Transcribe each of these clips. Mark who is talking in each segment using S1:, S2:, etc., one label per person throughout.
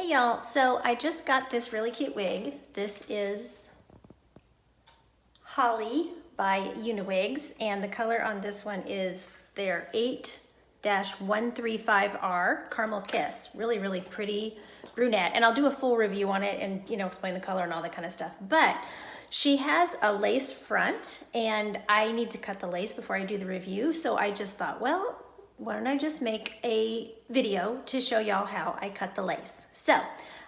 S1: Hey y'all, so I just got this really cute wig. This is Holly by Uniwigs, and the color on this one is their 8-135R Caramel Kiss. Really, really pretty brunette. And I'll do a full review on it and, explain the color and all that kind of stuff. But she has a lace front, and I need to cut the lace before I do the review. So I just thought, well, why don't I just make a video to show y'all how I cut the lace. So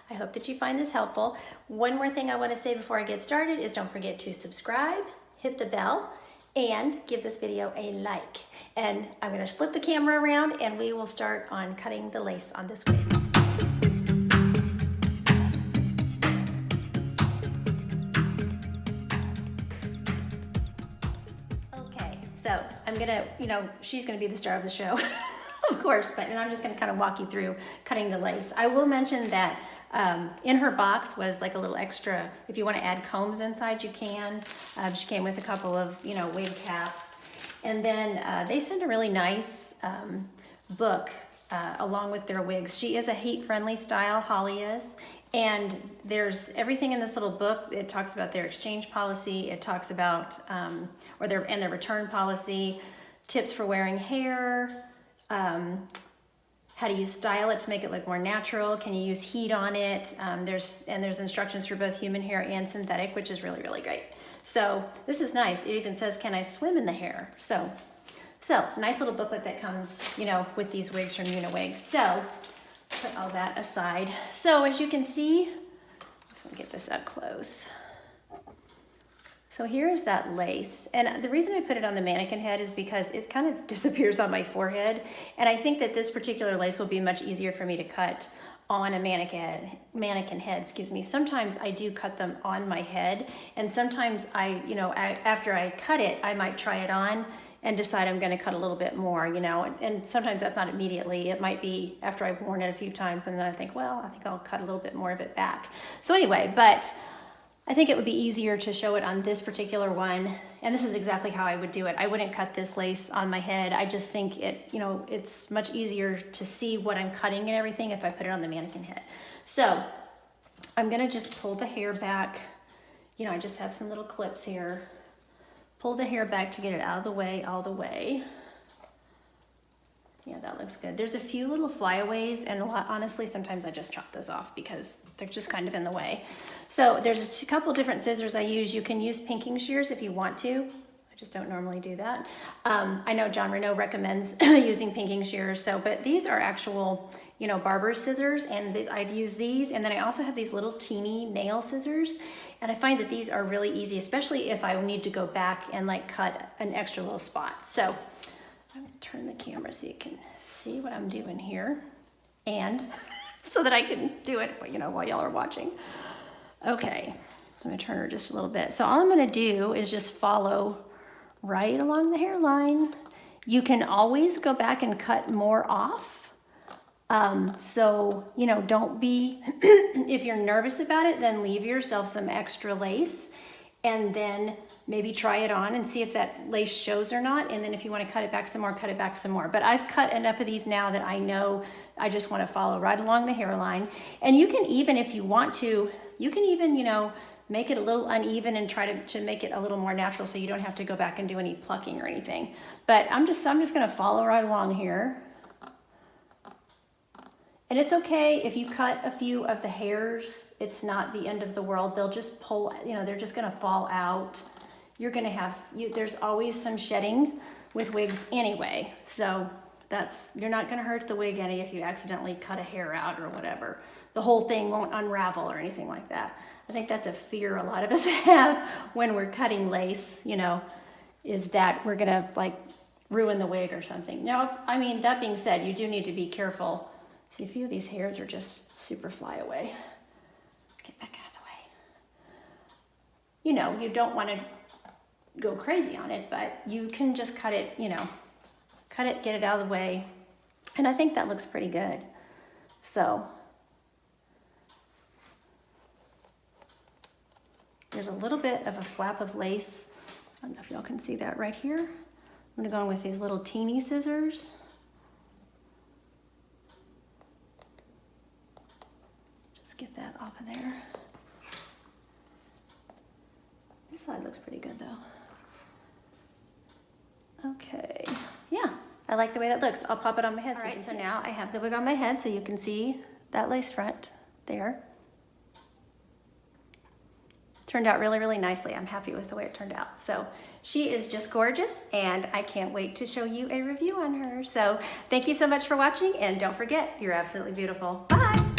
S1: I hope that you find this helpful. One more thing I want to say before I get started is don't forget to subscribe, hit the bell, and give this video a like. And I'm going to flip the camera around and we will start on cutting the lace on this wig. So I'm gonna, she's gonna be the star of the show, of course, and I'm just gonna kind of walk you through cutting the lace. I will mention that in her box was like a little extra, if you wanna add combs inside, you can. She came with a couple of, wig caps. And then they sent a really nice book along with their wigs. She is a heat-friendly style, Holly is. And there's everything in this little book. It talks about their exchange policy. It talks about, their return policy, tips for wearing hair, how do you style it to make it look more natural. Can you use heat on it? There's instructions for both human hair and synthetic, which is really, really great. So this is nice. It even says, can I swim in the hair? So nice little booklet that comes, with these wigs from Uniwigs. So put all that aside. So as you can see, let's get this up close. So here is that lace. And the reason I put it on the mannequin head is because it kind of disappears on my forehead. And I think that this particular lace will be much easier for me to cut on a mannequin head, Sometimes I do cut them on my head. And sometimes after I cut it, I might try it on and decide I'm going to cut a little bit more, and sometimes that's not immediately. It might be after I've worn it a few times and then I think, well, I think I'll cut a little bit more of it back. So anyway, but I think it would be easier to show it on this particular one, and this is exactly how I would do it. I wouldn't cut this lace on my head. I just think it's much easier to see what I'm cutting and everything if I put it on the mannequin head. So I'm going to just pull the hair back. I just have some little clips here. Pull the hair back to get it out of the way, all the way. Yeah, that looks good. There's a few little flyaways, and honestly, sometimes I just chop those off because they're just kind of in the way. So there's a couple different scissors I use. You can use pinking shears if you want to. I just don't normally do that. I know John Renault recommends using pinking shears, but these are actual, barber scissors, and I've used these. And then I also have these little teeny nail scissors. And I find that these are really easy, especially if I need to go back and cut an extra little spot. So I'm gonna turn the camera so you can see what I'm doing here, and so that I can do it, while y'all are watching. Okay, so I'm gonna turn her just a little bit. So all I'm gonna do is just follow right along the hairline. You can always go back and cut more off. Don't be, if you're nervous about it, then leave yourself some extra lace and then maybe try it on and see if that lace shows or not. And then if you want to cut it back some more, cut it back some more. But I've cut enough of these now that I know I just want to follow right along the hairline. And you can even, if you want to, make it a little uneven and try to make it a little more natural so you don't have to go back and do any plucking or anything. But I'm just going to follow right along here. And it's okay if you cut a few of the hairs. It's not the end of the world. They'll just pull, they're just going to fall out. You're going to have, there's always some shedding with wigs anyway. So you're not going to hurt the wig any if you accidentally cut a hair out or whatever. The whole thing won't unravel or anything like that. I think that's a fear a lot of us have when we're cutting lace, is that we're going to ruin the wig or something. Now, that being said, you do need to be careful. See, a few of these hairs are just super fly away. Get back out of the way. You don't want to go crazy on it, but you can just cut it, cut it, get it out of the way. And I think that looks pretty good. So there's a little bit of a flap of lace. I don't know if y'all can see that right here. I'm gonna go in with these little teeny scissors. off of there. This side looks pretty good though. Okay, yeah, I like the way that looks. I'll pop it on my head. All right, so now I have the wig on my head so you can see that lace front there. Turned out really, really nicely. I'm happy with the way it turned out. So she is just gorgeous and I can't wait to show you a review on her. So thank you so much for watching and don't forget, you're absolutely beautiful. Bye.